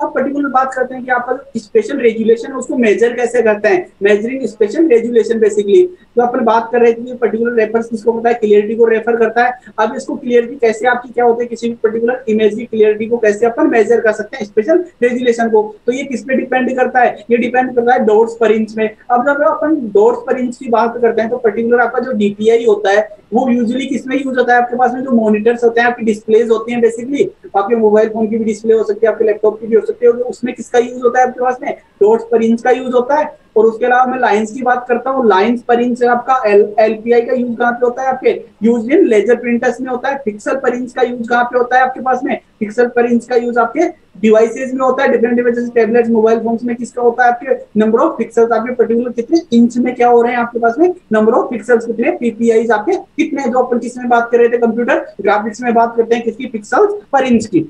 अब पर्टिकुलर बात करते हैं कि आपका स्पेशल रेजुलेशन है उसको मेजर कैसे करते हैं, मेजरिंग स्पेशल रेजुलेशन बेसिकली। तो अपन बात कर रहे थे कि पर्टिकुलर रेफरेंस किसको होता है, क्लियरिटी को रेफर करता है। अब इसको क्लियरिटी कैसे आपकी क्या होती है, किसी भी पर्टिकुलर इमेज की क्लियरिटी को कैसे अपन मेजर कर सकते हैं स्पेशल रेजुलेशन को, तो ये किस पे डिपेंड करता है, ये डिपेंड करता है डॉट्स पर इंच में। अब जब अपन डॉट्स पर इंच की बात करते हैं तो पर्टिकुलर आपका जो डीपीआई होता है वो यूजुअली किसमें यूज होता है, आपके पास में जो मॉनिटर्स होते हैं, आपकी डिस्प्लेज होती हैं बेसिकली, आपके मोबाइल फोन की भी डिस्प्ले हो सकती है, आपके लैपटॉप की भी हो सकती है, उसमें किसका यूज होता है आपके पास में, डॉट्स पर इंच का यूज होता है। और उसके अलावा मैं लाइंस की बात करता हूँ, लाइंस पर इंच आपका एलपीआई का यूज कहाँ पे होता है, आपके यूज इन लेजर प्रिंटर्स में होता है। पिक्सल पर इंच का यूज कहाँ पे होता है आपके पास में, पिक्सल पर इंच का यूज आपके डिवाइसेज में होता है, different devices tablets mobile phones में किसका होता है, आपके नंबर ऑफ पिक्सल्स, आपके पर्टिकुलर कितने इंच में क्या हो रहे हैं आपके पास में, नंबर ऑफ पिक्सल्स कितने, पीपीआई आपके कितने, जो अपन किसमें बात कर रहे थे कंप्यूटर ग्राफिक्स में बात करते हैं किसकी, पिक्सल्स पर इंच की।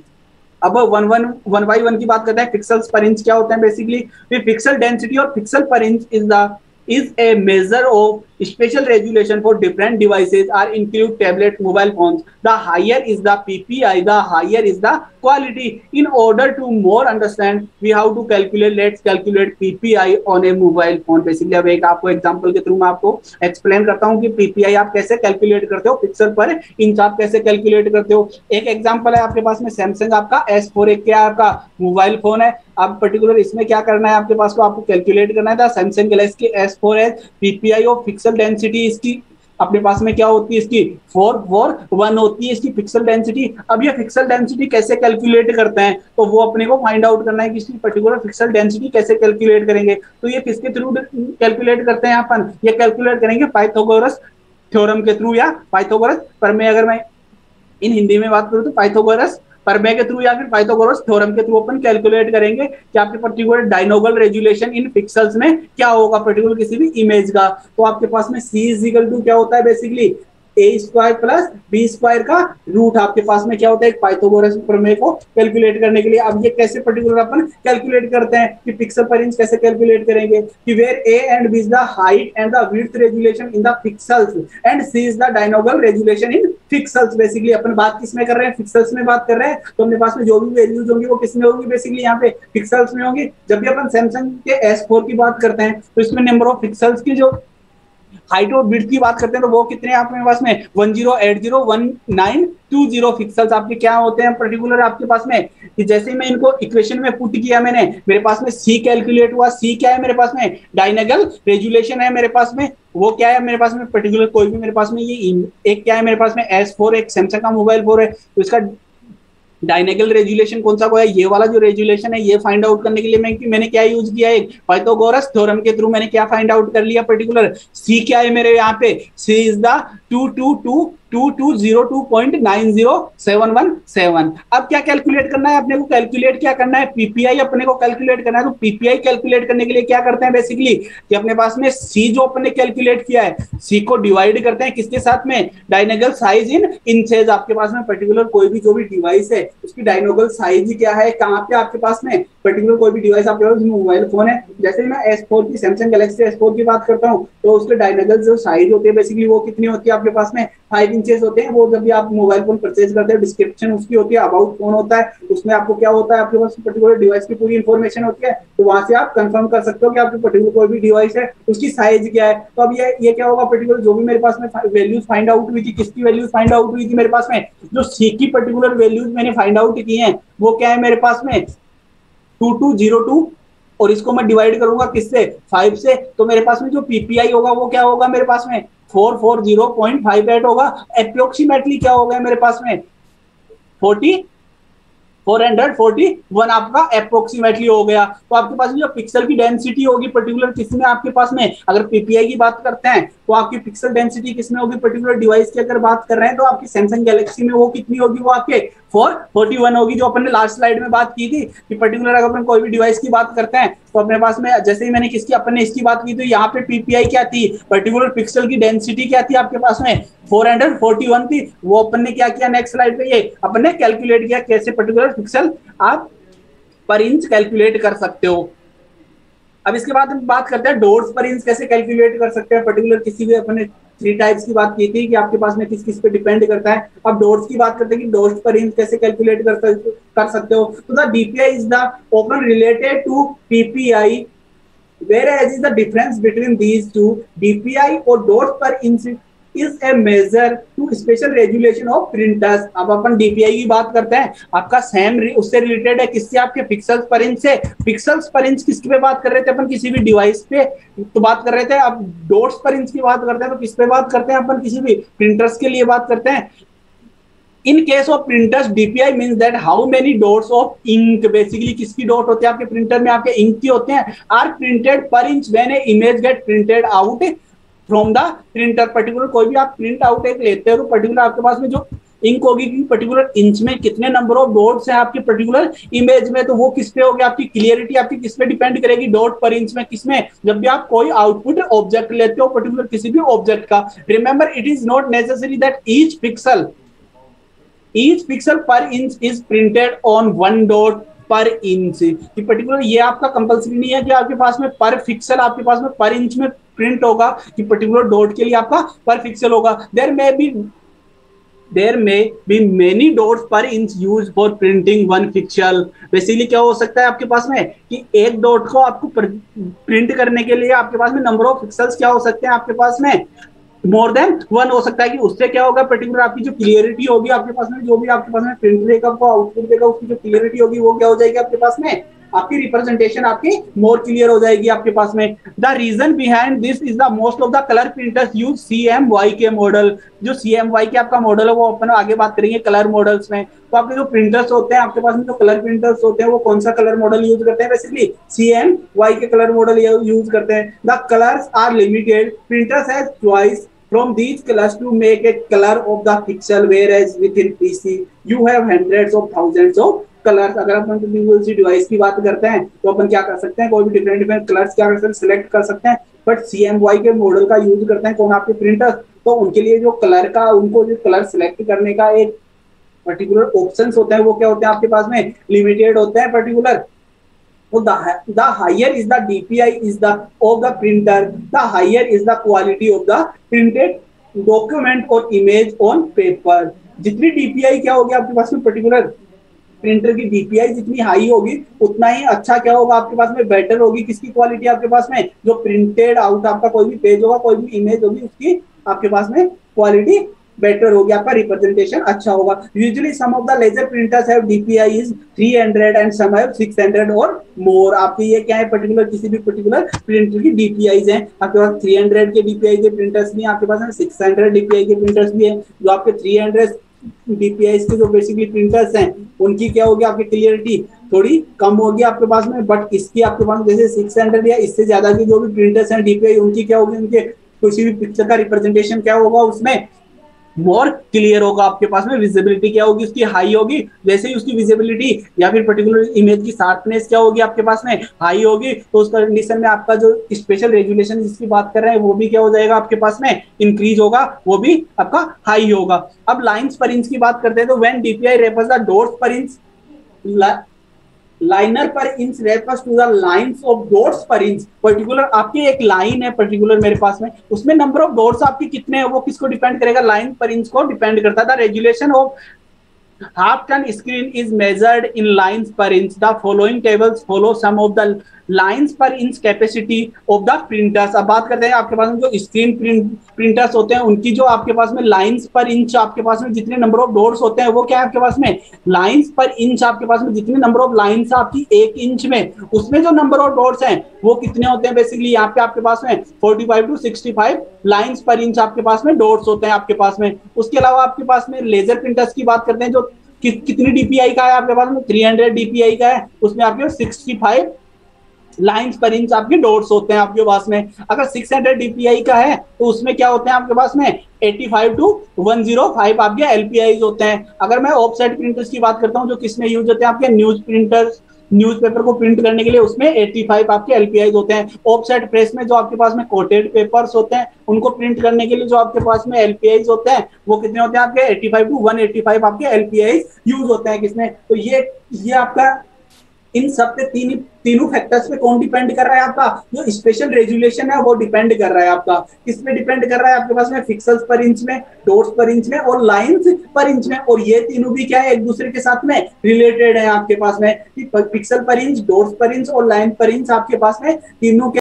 अब वन बाई वन की बात करते हैं, पिक्सल्स पर इंच क्या होते हैं बेसिकली, पिक्सल डेंसिटी और पिक्सल पर inch is a measure of special resolution for different devices are include tablet mobile phones. The higher is the ppi, the higher is the quality. In order to more understand we have to calculate, let's calculate ppi on a mobile phone basically। अब एक आपको example के through मैं आपको explain करता हूँ कि ppi आप कैसे कैलकुलेट करते हो, पिक्सल पर इंच आप कैसे कैलकुलेट करते हो। एक एग्जांपल है आपके पास में सैमसंग आपका S4 एक क्या आपका मोबाइल फोन है। अब पर्टिकुलर इसमें क्या करना है आपके पास को, आपको कैलकुलेट करना है Samsung Galaxy S4 PPI of pixel density इसकी अपने पास में क्या होती है, इसकी 441 होती है इसकी पिक्सल डेंसिटी। अब ये पिक्सल डेंसिटी कैसे कैलकुलेट करते हैं, तो वो अपने को फाइंड आउट करना है कि इसकी पर्टिकुलर पिक्सल डेंसिटी कैसे कैलकुलेट करेंगे। तो ये किसके थ्रू कैलकुलेट करते हैं अपन, ये कैलकुलेट करेंगे पाइथागोरस थ्योरम के थ्रू, या पाइथागोरस पर मैं अगर मैं इन हिंदी में बात करूं तो पाइथागोरस प्रमेय के थ्रू या फिर पाइथागोरस थ्योरम के थ्रू अपन कैलकुलेट करेंगे कि आपके पर्टिकुलर डायनोगल रेजुलेशन इन पिक्सल्स में क्या होगा पर्टिकुलर किसी भी इमेज का। तो आपके पास में c इज इक्वल टू क्या होता है बेसिकली ए स्क्वायर प्लस बी स्क्वायर का रूट आपके पास में क्या होता है एक पाइथागोरस प्रमेय को कैलकुलेट करने के लिए। अब ये कैसे पर्टिकुलर अपन कैलकुलेट करते हैं कि पिक्सल पर इंच कैसे कैलकुलेट करेंगे कि where a and b is the height and the width resolution in the pixels and c is the diagonal resolution in pixels. Basically अपन बात किसमें कर रहे हैं, पिक्सल्स में बात कर रहे हैं, तो अपने पास में जो भी वैल्यूज होंगी वो किसमें होंगी बेसिकली यहाँ पे पिक्सल्स में होंगी। जब भी अपन सैमसंग के S4 की बात करते हैं तो इसमें नंबर ऑफ पिक्सल्स की जो हाइट और विड्थ की बात करते हैं तो वो कितने आपके पास में 10801920 पिक्सल्स आपके क्या होते हैं पर्टिकुलर आपके पास में। कि जैसे ही मैं इनको इक्वेशन में पुट किया मैंने, मेरे पास में सी कैलकुलेट हुआ, सी क्या है मेरे पास में डायनेगल रेजुलेशन है मेरे पास में, वो क्या है मेरे पास में पर्टिकुलर कोई भी मेरे पास में ये एक क्या है मेरे पास में S4 एक सैमसंग का मोबाइल फोन है, तो इसका डायनेगल रेजुलेशन कौन सा को है, ये वाला जो रेजुलेशन है ये फाइंड आउट करने के लिए मैंने क्या यूज किया है पाइथागोरस थ्योरम के थ्रू मैंने क्या फाइंड आउट कर लिया पर्टिकुलर सी क्या है मेरे यहाँ पे, सी इज द 222202.90717। अब क्या कैलकुलेट करना है अपने को, कैलकुलेट क्या करना है पीपीआई अपने को कैलकुलेट करना है। तो पीपीआई कैलकुलेट करने के लिए क्या करते हैं बेसिकली कि अपने पास में सी जो अपने कैलकुलेट किया है सी को डिवाइड करते हैं किसके साथ में, डायनेगल साइज इन इंचेज। आपके पास में पर्टिकुलर कोई भी जो भी डिवाइस है उसकी डायनेगल साइज क्या है, कहाँ पे आपके पास में पर्टिकुलर कोई भी डिवाइस आपके पास मोबाइल फोन है, जैसे मैं S4 की सैमसंग गैलेक्सी S4 की बात करता हूँ तो उसके डायनेगल जो साइज होती है बेसिकली वो कितनी होती है आपके पास में 5 इंचेस होते हैं। वो जब भी आप मोबाइल फोन परचेज करते हैं डिस्क्रिप्शन उसकी होती है, अबाउट फोन होता है, उसमें आपको क्या होता है आपके पास पर्टिकुलर डिवाइस की पूरी इंफॉर्मेशन होती है, तो वहां से आप कंफर्म कर सकते हो कि आपके पर्टिकुलर कोई भी डिवाइस है उसकी साइज क्या है। तो अब ये क्या होगा पर्टिकुलर जो भी मेरे पास में वैल्यूज फाइंड आउट हुई थी, किसकी वैल्यूज फाइंड आउट हुई थी मेरे पास में, जो सी की पर्टिकुलर वैल्यूज मैंने फाइंड आउट की हैं वो क्या है मेरे पास में 2202 और इसको मैं डिवाइड करूंगा किससे 5 से, तो मेरे पास में जो पीपीआई होगा वो क्या होगा मेरे पास में 440.58 होगा। अप्रोक्सीमेटली क्या होगा मेरे पास में 441 आपका अप्रोक्सीमेटली हो गया। तो आपके पास जो पिक्सल की डेंसिटी होगी पर्टिकुलर किसमें आपके पास में, अगर पीपीआई की बात करते हैं तो आपकी पिक्सल डेंसिटी किसमें होगी पर्टिकुलर डिवाइस की अगर बात कर रहे हैं तो आपकी सैमसंग गैलेक्सी में वो कितनी होगी, वो आपके 441 होगी, जो अपन ने लास्ट स्लाइड में बात की थी कि पर्टिकुलर अगर अपन कोई भी डिवाइस की बात करते हैं तो अपने पास में जैसे ही मैंने किसकी अपन ने इसकी बात की तो यहाँ पे पीपीआई क्या थी पर्टिकुलर पिक्सल की डेंसिटी क्या थी आपके पास में 441 थी। वो अपन ने क्या किया नेक्स्ट स्लाइड पे ये अपन ने कैलकुलेट किया कैसे पर्टिकुलर पिक्सल आप पर इंच कैलकुलेट कर सकते हो। अब इसके बाद हम बात करते हैं डॉट्स पर इंच कैसे कैलकुलेट कर सकते हैं पर्टिकुलर किसी भी अपने थ्री टाइप्स की बात की थी कि आपके पास में किस किस पे डिपेंड करता है। अब डॉट्स की बात करते हैं कि डॉट्स पर इंच कैसे कैलकुलेट कर सकते हो। तो the DPI is the often related to PPI, whereas is the difference between these two, DPI or dots per inch is a measure to special resolution of printers। अब अपन DPI की बात करते हैं, आपका सेम उससे रिलेटेड है किससे, आपके पिक्सल्स पर इंच से। पिक्सल्स पर इंच किसके पे बात कर रहे थे अपन, किसी भी डिवाइस पे तो बात कर रहे थे। अब डॉट्स पर इंच की बात करते हैं तो किस पे बात करते हैं अपन, किसी भी प्रिंटर्स के लिए बात करते हैं। In case of printers, DPI means that how many dots of ink, basically किसकी डॉट होते हैं आपके प्रिंटर में, आपके इंक की होते हैं, are printed per inch when a image get printed out from the printer। Particular कोई भी आप प्रिंट आउट एक लेते हो तो पर्टिकुलर आपके पास में जो इंक होगी कि पर्टिकुलर इंच में कितने नंबर ऑफ डॉट्स हैं आपके पर्टिकुलर इमेज में, तो वो किस पे होगी, आपकी क्लियरिटी आपकी किस पे डिपेंड करेगी, डॉट पर इंच में, किसमें, जब भी आप कोई आउटपुट ऑब्जेक्ट लेते हो पर्टिकुलर किसी भी ऑब्जेक्ट का। Remember it is not necessary that each pixel per inch is printed on one dot per inch। कि पर्टिकुलर ये आपका कंपल्सरी नहीं है कि आपके पास में पर पिक्सल आपके पास में पर इंच में प्रिंट होगा, कि पर्टिकुलर डॉट के लिए आपका पर पिक्सल होगा। There may be many dots per inch use for printing one pixel. Basically क्या हो सकता है आपके पास में कि एक डॉट को आपको प्रिंट करने के लिए आपके पास में नंबर ऑफ पिक्सल्स क्या हो सकते हैं आपके पास में, मोर देन वन हो सकता है। कि उससे क्या होगा, पर्टिकुलर आपकी जो क्लियरिटी होगी आपके पास में, जो भी आपके पास में प्रिंट देगा आपको आउटपुट देगा, उसकी जो क्लियरिटी होगी वो क्या हो जाएगी आपके पास में, आपकी रिप्रेजेंटेशन आपकी मोर क्लियर हो जाएगी आपके पास में। The reason behind this is the most of the colour printers use CMYK model. जो CMYK आपका मॉडल है वो अपन आगे बात करेंगे कलर मॉडल्स में। तो आपके जो प्रिंटर्स होते हैं आपके पास में, जो कलर प्रिंटर्स होते हैं वो कौन सा कलर मॉडल यूज करते हैं, basically CMYK colour model use करते हैं। The colours are limited, printers has choice from these colors to make a color of the pixel, whereas within PC you have hundreds of thousands of colors। अगर अपन किसी device की बात करते हैं तो अपन क्या कर सकते हैं, कोई भी डिफरेंट कलर्स क्या कर सकते हैं, सिलेक्ट कर सकते हैं। बट CMYK मॉडल का यूज करते हैं कौन, आपके प्रिंटर्स। तो उनके लिए जो कलर का, उनको जो कलर सिलेक्ट करने का एक पर्टिकुलर ऑप्शंस होते हैं वो क्या होते हैं आपके पास में, लिमिटेड होते हैं particular. The higher is the DPI is the of the printer, the higher is the quality of the printed document or image on paper। जितनी DPI क्या होगी आपके पास में, पर्टिकुलर प्रिंटर की DPI जितनी हाई होगी उतना ही अच्छा क्या होगा आपके पास में, बेटर होगी किसकी क्वालिटी आपके पास में, जो प्रिंटेड आउट आपका कोई भी पेज होगा, कोई भी इमेज होगी, उसकी आपके पास में क्वालिटी बेटर होगी, आपका रिप्रेजेंटेशन अच्छा होगा। Usually some of the laser printers have DPI is 300 and some have 600 or मोर। आपके ये क्या है, पर्टिकुलर किसी भी पर्टिकुलर प्रिंटर की DPIs हैं, आपके पास 300 के DPI के प्रिंटर्स भी हैं, आपके पास 600 DPI के प्रिंटर्स भी हैं। जो आपके 300 DPIs के जो बेसिकली प्रिंटर्स हैं उनकी क्या होगी, आपकी क्लियरिटी थोड़ी कम होगी आपके पास में। बट इसकी आपके पास जैसे 600 या इससे ज्यादा की जो भी प्रिंटर्स हैं DPI, उनकी क्या होगी, उनके किसी भी पिक्चर का रिप्रेजेंटेशन क्या होगा उसमें, मोर क्लियर होगा आपके पास में। विजिबिलिटी क्या होगी उसकी, हाई होगी। जैसे ही उसकी विजिबिलिटी या फिर पर्टिकुलर इमेज की शार्पनेस क्या होगी आपके पास में, हाई होगी, तो उस कंडीशन में आपका जो स्पेशल रेजुलेशन जिसकी बात कर रहे हैं वो भी क्या हो जाएगा आपके पास में, इंक्रीज होगा, वो भी आपका हाई होगा। अब लाइन्स पर इंच की बात करते हैं तो when DPI refers the dots per inch, liner per inch refers to the lines of dots per inch. Particular आपकी एक लाइन है पर्टिकुलर मेरे पास में, उसमें नंबर ऑफ डॉट्स आपकी कितने हैं वो किसको डिपेंड करेगा, लाइन पर इंच को डिपेंड करता था। Resolution of half ton screen is measured in lines per inch। The following tables follow some of the lines per inch capacity of the printers। अब बात करते हैं आपके पास में जो स्क्रीन प्रिंटर्स होते हैं उनकी जो आपके पास में लाइंस पर इंच आपके पास में जितने नंबर ऑफ डॉट्स होते हैं वो क्या है आपके पास में, लाइंस पर इंच आपके पास में जितने नंबर ऑफ लाइंस आपकी एक इंच में, उसमें जो नंबर ऑफ डॉट्स हैं वो कितने होते हैं। बेसिकली यहाँ पे आपके पास में 45 to 65 लाइंस पर इंच आपके पास में डॉट्स होते हैं आपके पास में। उसके अलावा आपके पास में लेजर प्रिंटर्स की बात करते हैं जो कितनी DPI का है आपके पास में, 300 DPI का है, उसमें आपके 65 लाइंस पर इंच आपके डॉट्स होते हैं आपके पास में। अगर 600 DPI का है तो उसमें क्या होते हैं आपके पास में 85 to 105 आपके LPIs होते हैं। अगर मैं ऑफसेट प्रिंटर्स की बात करता हूँ जो किसमें यूज होते हैं, आपके न्यूज प्रिंटर्स, न्यूज़पेपर को प्रिंट करने के लिए उसमें 85 आपके LPIs होते हैं। ऑफसेट प्रेस में जो आपके पास में कोटेड पेपर्स होते हैं उनको प्रिंट करने के लिए जो आपके पास में LPIs होते हैं वो कितने होते हैं आपके 85 to 185 आपके LPIs यूज होते हैं किसमें। तो ये आपका इन सब पे तीनों फैक्टर्स पे कौन डिपेंड कर रहा है आपका, जो स्पेशल रेजुलेशन है वो डिपेंड कर रहा है आपका। किस पे डिपेंड कर रहा है आपके पास में, पिक्सल्स पर इंच में, डॉट्स पर इंच में और लाइंस पर इंच में। और ये तीनों भी क्या है, एक दूसरे के साथ में रिलेटेड है आपके पास में, पिक्सल पर इंच, डॉट्स पर इंच और लाइन पर इंच आपके पास में तीनों के